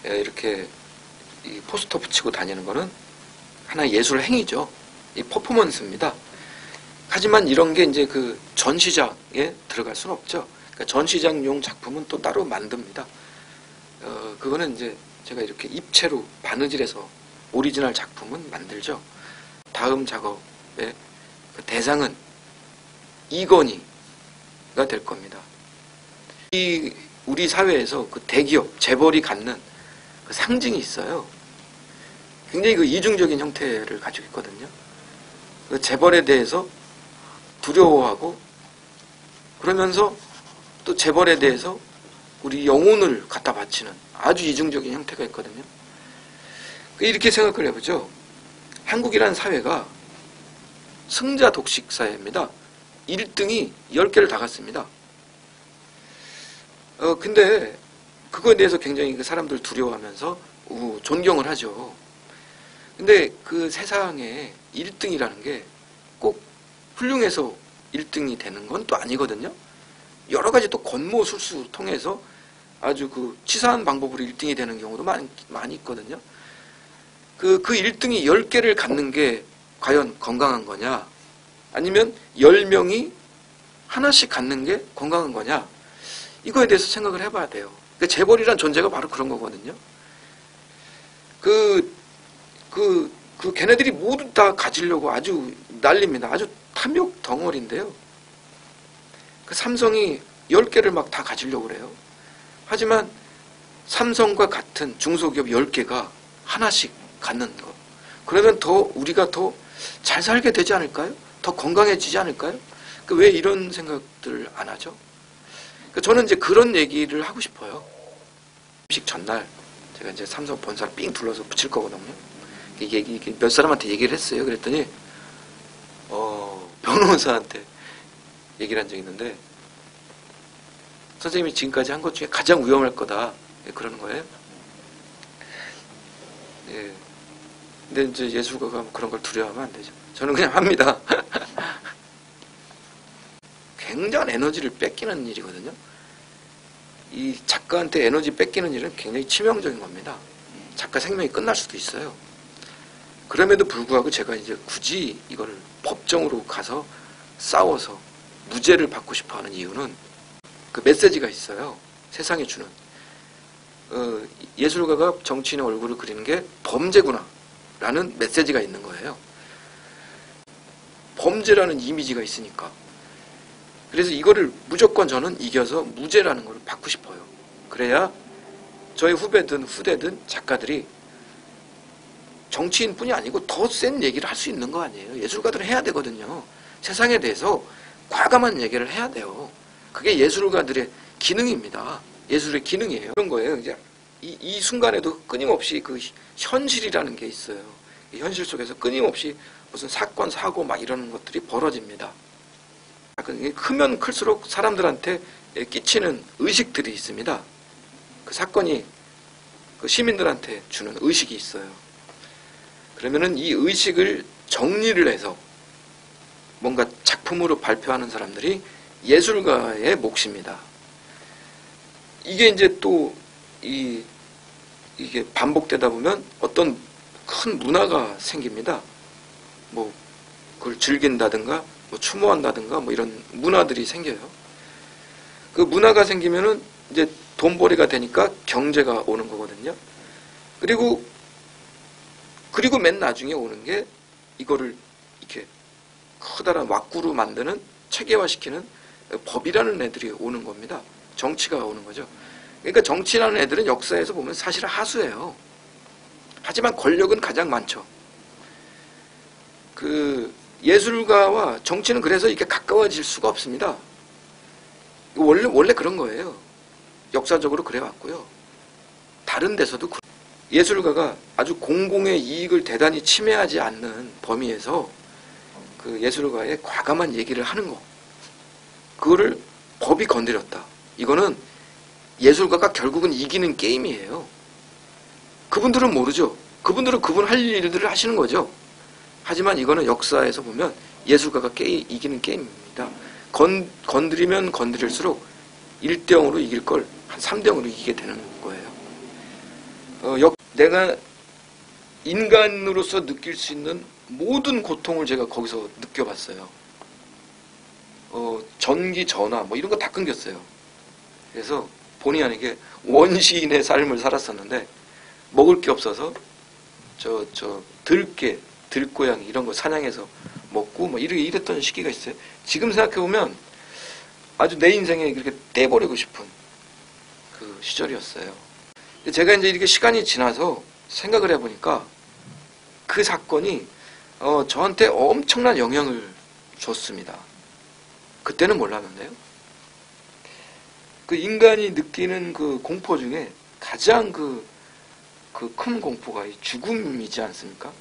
이렇게 이 포스터 붙이고 다니는 거는 하나의 예술 행위죠. 이 퍼포먼스입니다. 하지만 이런 게 이제 그 전시장에 들어갈 수는 없죠. 그러니까 전시장용 작품은 또 따로 만듭니다. 그거는 이제 제가 이렇게 입체로 바느질해서 오리지널 작품은 만들죠. 다음 작업의 그 대상은 이건희가 될 겁니다. 이 우리 사회에서 그 대기업, 재벌이 갖는 그 상징이 있어요. 굉장히 그 이중적인 형태를 가지고 있거든요. 그 재벌에 대해서 두려워하고 그러면서 또 재벌에 대해서 우리 영혼을 갖다 바치는 아주 이중적인 형태가 있거든요. 이렇게 생각을 해보죠. 한국이라는 사회가 승자 독식 사회입니다. 1등이 10개를 다 갖습니다. 근데 그거에 대해서 굉장히 그 사람들 두려워하면서 존경을 하죠. 근데 그 세상에 1등이라는 게 꼭 훌륭해서 1등이 되는 건 또 아니거든요. 여러 가지 또 권모술수 통해서 아주 그 치사한 방법으로 1등이 되는 경우도 많이 있거든요. 그 1등이 10개를 갖는 게 과연 건강한 거냐? 아니면 10명이 하나씩 갖는 게 건강한 거냐? 이거에 대해서 생각을 해봐야 돼요. 그러니까 재벌이란 존재가 바로 그런 거거든요. 걔네들이 모두 다 가지려고 아주 난립니다. 아주 탐욕 덩어리인데요. 그 삼성이 10개를 막 다 가지려고 그래요. 하지만 삼성과 같은 중소기업 10개가 하나씩 갖는 거. 그러면 우리가 더 잘 살게 되지 않을까요? 더 건강해지지 않을까요? 왜 이런 생각들을 안 하죠? 저는 이제 그런 얘기를 하고 싶어요. 음식 전날 제가 이제 삼성 본사를 삥 둘러서 붙일 거거든요. 이게 몇 사람한테 얘기를 했어요. 그랬더니 변호사한테 얘기를 한 적이 있는데 선생님이 지금까지 한 것 중에 가장 위험할 거다. 그러는 거예요. 예. 근데 이제 예술가가 그런 걸 두려워하면 안 되죠. 저는 그냥 합니다. 굉장한 에너지를 뺏기는 일이거든요. 이 작가한테 에너지 뺏기는 일은 굉장히 치명적인 겁니다. 작가 생명이 끝날 수도 있어요. 그럼에도 불구하고 제가 이제 굳이 이거를 법정으로 가서 싸워서 무죄를 받고 싶어 하는 이유는 그 메시지가 있어요. 세상에 주는. 예술가가 정치인의 얼굴을 그리는 게 범죄구나 라는 메시지가 있는 거예요. 범죄라는 이미지가 있으니까. 그래서 이거를 무조건 저는 이겨서 무죄라는 걸 받고 싶어요. 그래야 저희 후배든 후대든 작가들이 정치인뿐이 아니고 더 센 얘기를 할 수 있는 거 아니에요. 예술가들은 해야 되거든요. 세상에 대해서 과감한 얘기를 해야 돼요. 그게 예술가들의 기능입니다. 예술의 기능이에요. 그런 거예요. 이제 이 순간에도 끊임없이 그 현실이라는 게 있어요. 현실 속에서 끊임없이 무슨 사건, 사고 막 이러는 것들이 벌어집니다. 크면 클수록 사람들한테 끼치는 의식들이 있습니다. 그 사건이 그 시민들한테 주는 의식이 있어요. 그러면은 이 의식을 정리를 해서 뭔가 작품으로 발표하는 사람들이 예술가의 몫입니다. 이게 이제 또 이게 반복되다 보면 어떤 큰 문화가 생깁니다. 뭐 그걸 즐긴다든가 뭐 추모한다든가 뭐 이런 문화들이 생겨요. 그 문화가 생기면은 이제 돈벌이가 되니까 경제가 오는 거거든요. 그리고 맨 나중에 오는 게 이거를 이렇게 커다란 왁구로 만드는 체계화시키는 법이라는 애들이 오는 겁니다. 정치가 오는 거죠. 그러니까 정치라는 애들은 역사에서 보면 사실 하수예요. 하지만 권력은 가장 많죠. 그 예술가와 정치는 그래서 이렇게 가까워질 수가 없습니다. 원래 그런 거예요. 역사적으로 그래왔고요. 다른 데서도 예술가가 아주 공공의 이익을 대단히 침해하지 않는 범위에서 그 예술가의 과감한 얘기를 하는 거. 그거를 법이 건드렸다. 이거는 예술가가 결국은 이기는 게임이에요. 그분들은 모르죠. 그분들은 그분 할 일들을 하시는 거죠. 하지만 이거는 역사에서 보면 예술가가 이기는 게임입니다. 건드리면 건드릴수록 1대0으로 이길 걸 한 3대0으로 이기게 되는 거예요. 내가 인간으로서 느낄 수 있는 모든 고통을 제가 거기서 느껴봤어요. 전기, 전화 뭐 이런 거 다 끊겼어요. 그래서 본의 아니게 원시인의 삶을 살았었는데 먹을 게 없어서 들깨, 들고양이 이런 거 사냥해서 먹고 뭐 이랬던 시기가 있어요. 지금 생각해보면 아주 내 인생에 그렇게 떼버리고 싶은 그 시절이었어요. 제가 이제 이렇게 시간이 지나서 생각을 해보니까 그 사건이 저한테 엄청난 영향을 줬습니다. 그때는 몰랐는데요. 그 인간이 느끼는 그 공포 중에 가장 그 큰 공포가 이 죽음이지 않습니까?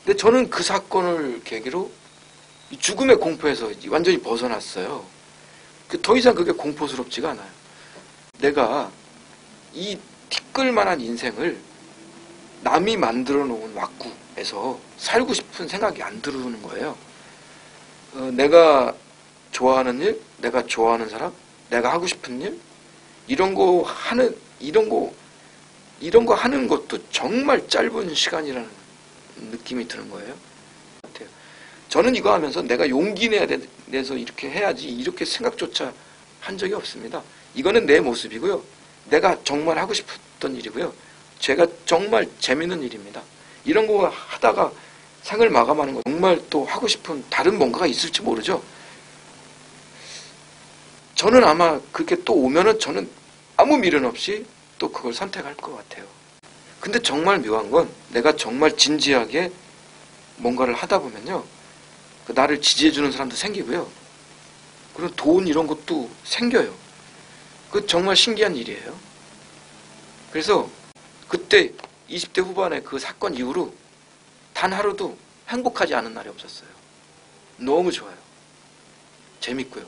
근데 저는 그 사건을 계기로 이 죽음의 공포에서 완전히 벗어났어요. 더 이상 그게 공포스럽지가 않아요. 내가 이 티끌만한 인생을 남이 만들어 놓은 왁구에서 살고 싶은 생각이 안 들어오는 거예요. 내가 좋아하는 일, 내가 좋아하는 사람, 내가 하고 싶은 일, 이런 거 하는 것도 정말 짧은 시간이라는 느낌이 드는 거예요. 저는 이거 하면서 내가 용기 내서 이렇게 해야지 이렇게 생각조차 한 적이 없습니다. 이거는 내 모습이고요. 내가 정말 하고 싶었던 일이고요. 제가 정말 재밌는 일입니다. 이런 거 하다가 생을 마감하는 거 정말 또 하고 싶은 다른 뭔가가 있을지 모르죠. 저는 아마 그렇게 또 오면은 저는 아무 미련 없이 또 그걸 선택할 것 같아요. 근데 정말 묘한 건 내가 정말 진지하게 뭔가를 하다 보면요. 나를 지지해주는 사람도 생기고요. 그리고 돈 이런 것도 생겨요. 그 정말 신기한 일이에요. 그래서 그때 20대 후반에 그 사건 이후로 단 하루도 행복하지 않은 날이 없었어요. 너무 좋아요. 재밌고요.